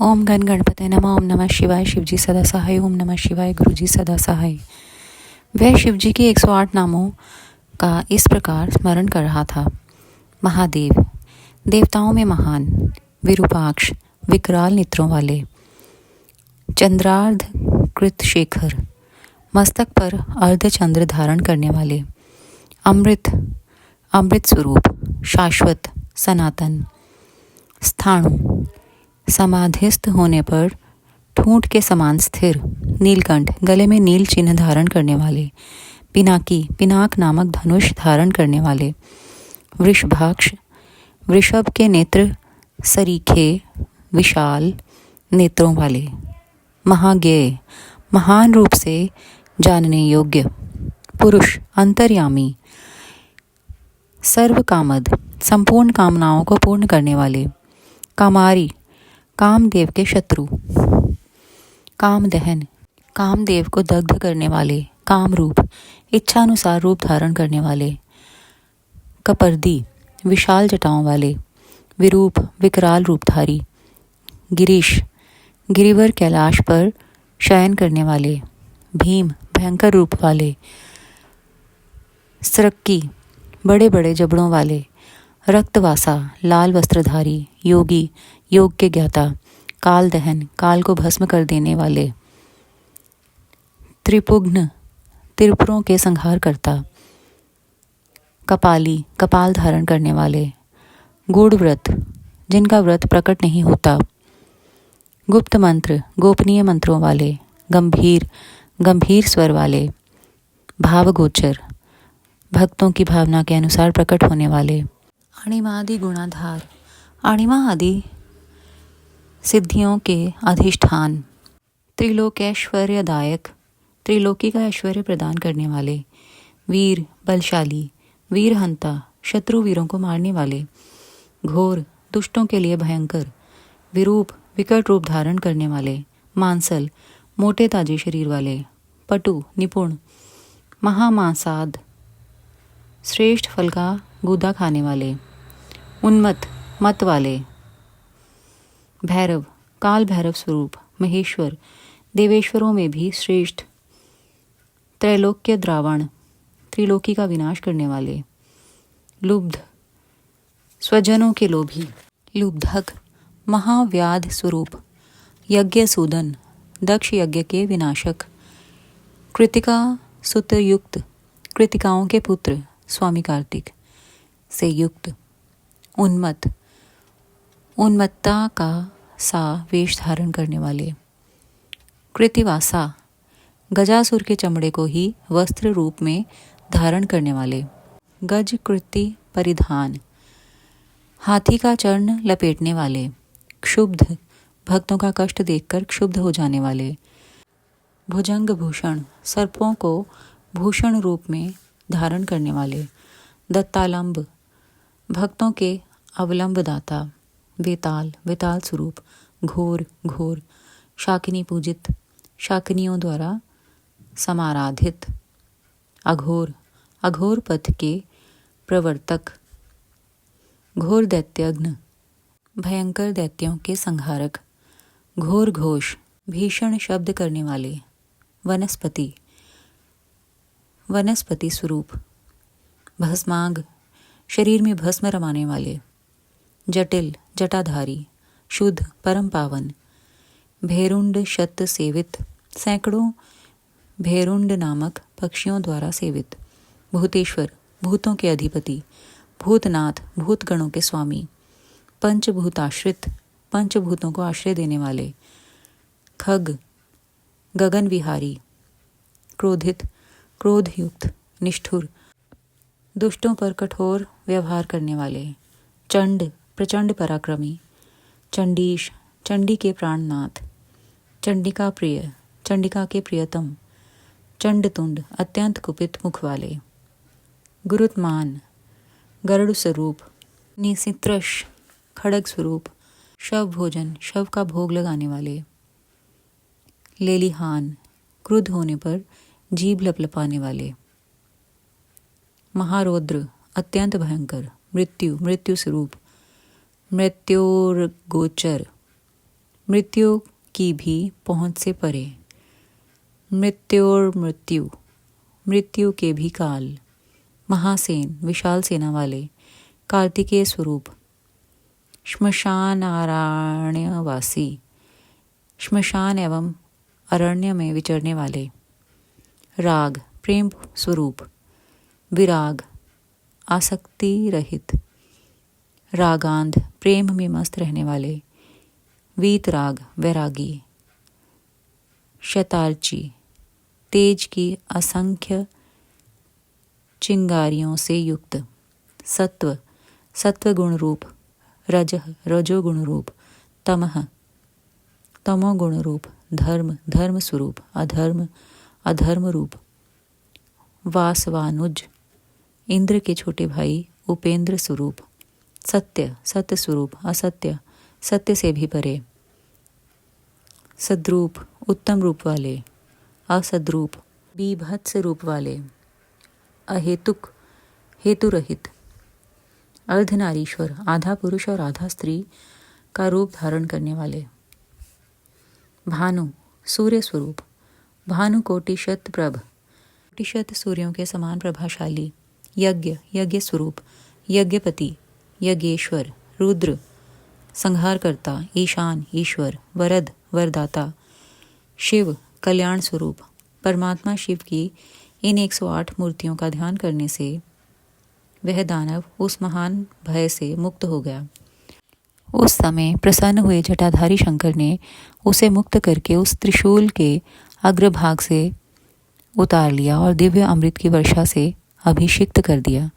ओम गण गणपते नमः। ओम नमः शिवाय। शिवजी सदा सहाय। ओम नमः शिवाय। गुरुजी सदा सहाय। वह शिवजी के 108 नामों का इस प्रकार स्मरण कर रहा था। महादेव, देवताओं में महान, विरूपाक्ष, विकराल नेत्रों वाले, चंद्रार्ध कृत शेखर, मस्तक पर अर्धचंद्र धारण करने वाले, अमृत, अमृत स्वरूप, शाश्वत, सनातन, स्थाणु, समाधिस्थ होने पर ठूंठ के समान स्थिर, नीलकंठ, गले में नील चिन्ह धारण करने वाले, पिनाकी, पिनाक नामक धनुष धारण करने वाले, वृषभाक्ष, वृषभ के नेत्र सरीखे विशाल नेत्रों वाले, महाज्ञेय, महान रूप से जानने योग्य, पुरुष, अंतर्यामी, सर्व कामद, संपूर्ण कामनाओं को पूर्ण करने वाले, कामारी, कामदेव के शत्रु, कामदहन, कामदेव को दग्ध करने वाले, कामरूप, इच्छानुसार रूप धारण करने वाले, कपर्दी, विशाल जटाओं वाले, विरूप, विकराल रूपधारी, गिरीश, गिरिवर कैलाश पर शयन करने वाले, भीम, भयंकर रूप वाले, स्रक्की, बड़े बड़े जबड़ों वाले, रक्तवासा, लाल वस्त्रधारी, योगी, योग के ज्ञाता, काल दहन, काल को भस्म कर देने वाले, त्रिपुग्न, त्रिपुरों के संहार करता, कपाली, कपाल धारण करने वाले, गूढ़ व्रत, जिनका व्रत प्रकट नहीं होता, गुप्त मंत्र, गोपनीय मंत्रों वाले, गंभीर, गंभीर स्वर वाले, भावगोचर, भक्तों की भावना के अनुसार प्रकट होने वाले, अणिमादि गुणाधार, अणिमा आदि सिद्धियों के अधिष्ठान, त्रिलोकैश्वर्यदायक, त्रिलोकी का ऐश्वर्य प्रदान करने वाले, वीर, बलशाली, वीरहंता, शत्रु वीरों को मारने वाले, घोर, दुष्टों के लिए भयंकर, विरूप, विकट रूप धारण करने वाले, मांसल, मोटे ताजे शरीर वाले, पटु, निपुण, महामांसाद, श्रेष्ठ फल का गूदा खाने वाले, उन्मत्त, मत वाले, भैरव, काल भैरव स्वरूप, महेश्वर, देवेश्वरों में भी श्रेष्ठ, त्रैलोक्य द्रावण, त्रिलोकी का विनाश करने वाले, लुब्ध, स्वजनों के लोभी, लुब्धक, महाव्याध स्वरूप, यज्ञ सूदन, दक्ष यज्ञ के विनाशक, कृतिका सुतयुक्त, कृतिकाओं के पुत्र, स्वामी कार्तिक से युक्त, उन्मत्त, उन्मत्ता का सा वेश धारण करने वाले, कृतिवासा, गजासुर के चमड़े को ही वस्त्र रूप में धारण करने वाले, गज कृति परिधान, हाथी का चर्ण लपेटने वाले, क्षुब्ध, भक्तों का कष्ट देखकर क्षुब्ध हो जाने वाले, भुजंग भूषण, सर्पों को भूषण रूप में धारण करने वाले, दत्तालंब, भक्तों के अवलंब दाता, वेताल, वेताल स्वरूप, घोर, घोर, शाकिनी पूजित, शाकिनियों द्वारा समाराधित, अघोर, अघोर पथ के प्रवर्तक, घोर दैत्यघ्न, भयंकर दैत्यों के संहारक, घोर घोष, भीषण शब्द करने वाले, वनस्पति, वनस्पति स्वरूप, भस्मांग, शरीर में भस्म रमाने वाले, जटिल, जटाधारी, शुद्ध, परम पावन, भेरुंड शत सेवित, सैकड़ों भेरुंड नामक पक्षियों द्वारा सेवित, भूतेश्वर, भूतों के अधिपति, भूतनाथ, भूतगणों के स्वामी, पंचभूताश्रित, पंचभूतों को आश्रय देने वाले, खग, गगन विहारी, क्रोधित, क्रोधयुक्त, निष्ठुर, दुष्टों पर कठोर व्यवहार करने वाले, चंड, प्रचंड पराक्रमी, चंडीश, चंडी के प्राणनाथ, चंडिका प्रिय, चंडिका के प्रियतम, चंडतुंड, अत्यंत कुपित मुख वाले, गुरुत्मान, गरुड़ स्वरूप, निसित्रश, खड़ग स्वरूप, शव भोजन, शव का भोग लगाने वाले, लेलिहान, क्रुद्ध होने पर जीभ लपलपाने वाले, महारौद्र, अत्यंत भयंकर, मृत्यु, मृत्यु स्वरूप, मृत्योर्गोचर, मृत्यु की भी पहुँच से परे। मृत्योर मृत्यु, मृत्यु के भी काल। महासेन, विशाल सेना वाले। कार्तिकेय स्वरूप। श्मशान अरण्यवासी, श्मशान एवं अरण्य में विचरने वाले। राग, प्रेम स्वरूप। विराग, आसक्ति रहित। रागांध, प्रेम में मस्त रहने वाले। वीतराग, वैरागी। शतार्ची, तेज की असंख्य चिंगारियों से युक्त। सत्व, सत्व गुण रूप। रजः, रजो गुण रूप। तमः, तमो गुण रूप। धर्म, धर्म स्वरूप। अधर्म, अधर्म रूप। वासवानुज, इंद्र के छोटे भाई, उपेंद्र स्वरूप। सत्य, सत्य स्वरूप। असत्य, सत्य से भी परे। सद्रूप, उत्तम रूप वाले। असद्रूप, बीभत्स रूप वाले। अहेतुक, हेतु रहित। अर्धनारीश्वर, आधा पुरुष और आधा स्त्री का रूप धारण करने वाले। भानु, सूर्य स्वरूप। भानु कोटि शत प्रभ, कोटिशत सूर्यों के समान प्रभाशाली। यज्ञ, यज्ञ स्वरूप। यज्ञपति, यज्ञेश्वर। रुद्र, संहारकर्ता। ईशान, ईश्वर। वरद, वरदाता। शिव, कल्याण स्वरूप। परमात्मा शिव की इन 108 मूर्तियों का ध्यान करने से वह दानव उस महान भय से मुक्त हो गया। उस समय प्रसन्न हुए जटाधारी शंकर ने उसे मुक्त करके उस त्रिशूल के अग्रभाग से उतार लिया और दिव्य अमृत की वर्षा से अभिषिक्त कर दिया।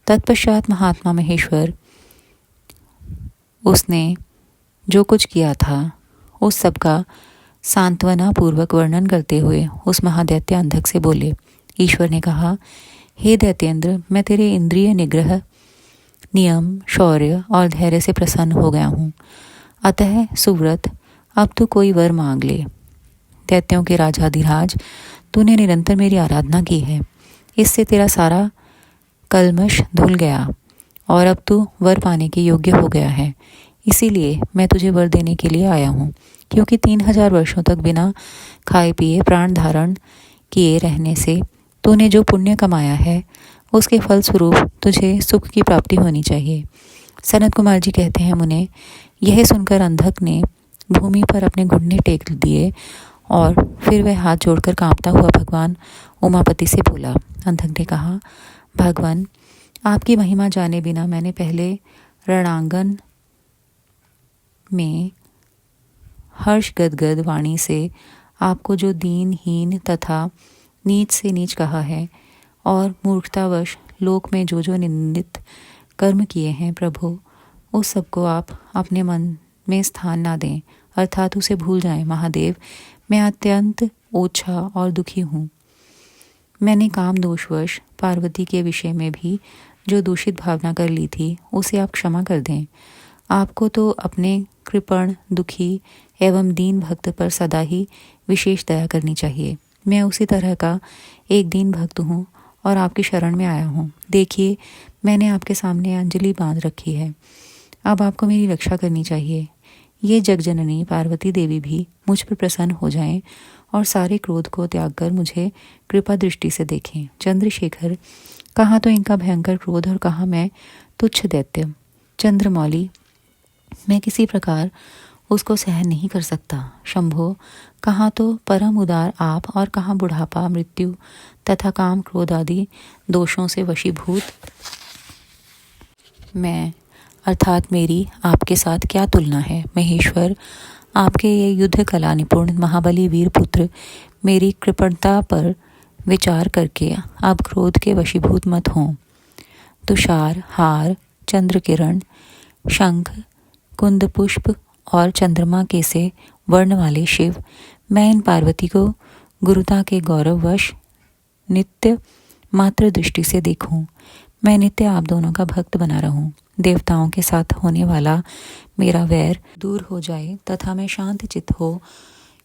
तत्पश्चात महात्मा महेश्वर उसने जो कुछ किया था उस सब का सांत्वना पूर्वक वर्णन करते हुए उस महादैत्य अंधक से बोले। ईश्वर ने कहा, हे दैत्येंद्र, मैं तेरे इंद्रिय निग्रह, नियम, शौर्य और धैर्य से प्रसन्न हो गया हूँ। अतः सुव्रत, अब तू कोई वर मांग ले। दैत्यों के राजाधिराज, तूने निरंतर मेरी आराधना की है, इससे तेरा सारा कल्मश धुल गया और अब तू वर पाने के योग्य हो गया है। इसीलिए मैं तुझे वर देने के लिए आया हूँ, क्योंकि 3000 वर्षों तक बिना खाए पिए प्राण धारण किए रहने से तूने जो पुण्य कमाया है उसके फलस्वरूप तुझे सुख की प्राप्ति होनी चाहिए। सनत कुमार जी कहते हैं, मुने, यह सुनकर अंधक ने भूमि पर अपने घुटने टेक दिए और फिर वह हाथ जोड़कर कांपता हुआ भगवान उमापति से बोला। अंधक ने कहा, भगवान, आपकी महिमा जाने बिना मैंने पहले रणांगन में हर्ष गदगद वाणी से आपको जो दीनहीन तथा नीच से नीच कहा है और मूर्खतावश लोक में जो जो निंदित कर्म किए हैं, प्रभु उस सबको आप अपने मन में स्थान ना दें, अर्थात उसे भूल जाएं। महादेव, मैं अत्यंत ओछा और दुखी हूँ। मैंने काम दोषवश पार्वती के विषय में भी जो दूषित भावना कर ली थी उसे आप क्षमा कर दें। आपको तो अपने कृपण, दुखी एवं दीन भक्त पर सदा ही विशेष दया करनी चाहिए। मैं उसी तरह का एक दीन भक्त हूँ और आपकी शरण में आया हूँ। देखिए, मैंने आपके सामने अंजलि बांध रखी है। अब आपको मेरी रक्षा करनी चाहिए। ये जगजननी पार्वती देवी भी मुझ पर प्रसन्न हो जाएं और सारे क्रोध को त्याग कर मुझे कृपा दृष्टि से देखें। चंद्रशेखर, कहाँ तो इनका भयंकर क्रोध और कहाँ मैं तुच्छ दैत्य। चंद्रमौली, मैं किसी प्रकार उसको सहन नहीं कर सकता। शंभो, कहाँ तो परम उदार आप और कहाँ बुढ़ापा, मृत्यु तथा काम क्रोध आदि दोषों से वशीभूत मैं, अर्थात मेरी आपके साथ क्या तुलना है। महेश्वर, आपके ये युद्ध कला निपुण महाबली वीर पुत्र मेरी कृपणता पर विचार करके अब क्रोध के वशीभूत मत हों। तुषार, हार, चंद्र किरण, शंख, कुंद पुष्प और चंद्रमा के से वर्ण वाले शिव, मैं इन पार्वती को गुरुता के गौरववश नित्य मात्र दृष्टि से देखूं। मैं नित्य आप दोनों का भक्त बना रहूं। देवताओं के साथ होने वाला मेरा वैर दूर हो जाए तथा मैं शांत चित्त हो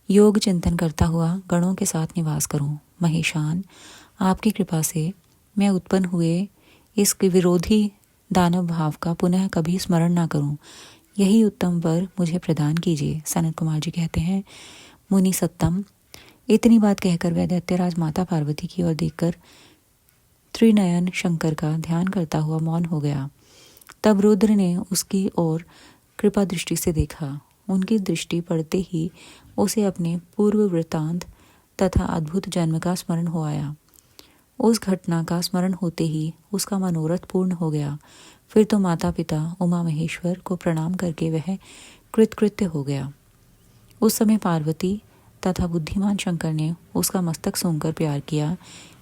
योग चिंतन करता हुआ गणों के साथ निवास करूं। महेशान, आपकी कृपा से मैं उत्पन्न हुए इस विरोधी दानव भाव का पुनः कभी स्मरण ना करूं। यही उत्तम वर मुझे प्रदान कीजिए। सनत कुमार जी कहते हैं, मुनि सत्तम। इतनी बात कहकर वह दैत्यराज माता पार्वती की ओर देखकर त्रिनयन शंकर का ध्यान करता हुआ मौन हो गया। तब रुद्र ने उसकी ओर कृपा दृष्टि से देखा। उनकी दृष्टि पड़ते ही उसे अपने पूर्व वृत्तांत तथा अद्भुत जन्म का स्मरण हो आया। उस घटना का स्मरण होते ही उसका मनोरथ पूर्ण हो गया। फिर तो माता पिता उमा महेश्वर को प्रणाम करके वह कृतकृत्य हो गया। उस समय पार्वती तथा बुद्धिमान शंकर ने उसका मस्तक सूंघकर प्यार किया।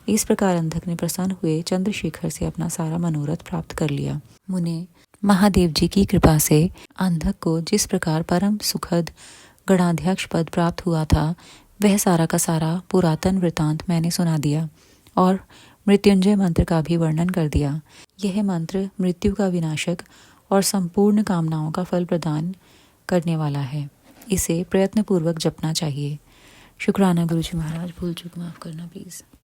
इस प्रकार अंधक ने प्रसन्न हुए चंद्रशेखर से अपना सारा मनोरथ प्राप्त कर लिया। मुने, महादेव जी की कृपा से अंधक को जिस प्रकार परम सुखद गणाध्यक्ष पद प्राप्त हुआ था, वह सारा का सारा पुरातन वृतांत मैंने सुना दिया और मृत्युंजय मंत्र का भी वर्णन कर दिया। यह मंत्र मृत्यु का विनाशक और संपूर्ण कामनाओं का फल प्रदान करने वाला है। इसे प्रयत्नपूर्वक जपना चाहिए। शुक्राना गुरुजी महाराज, भूल चूक माफ करना प्लीज।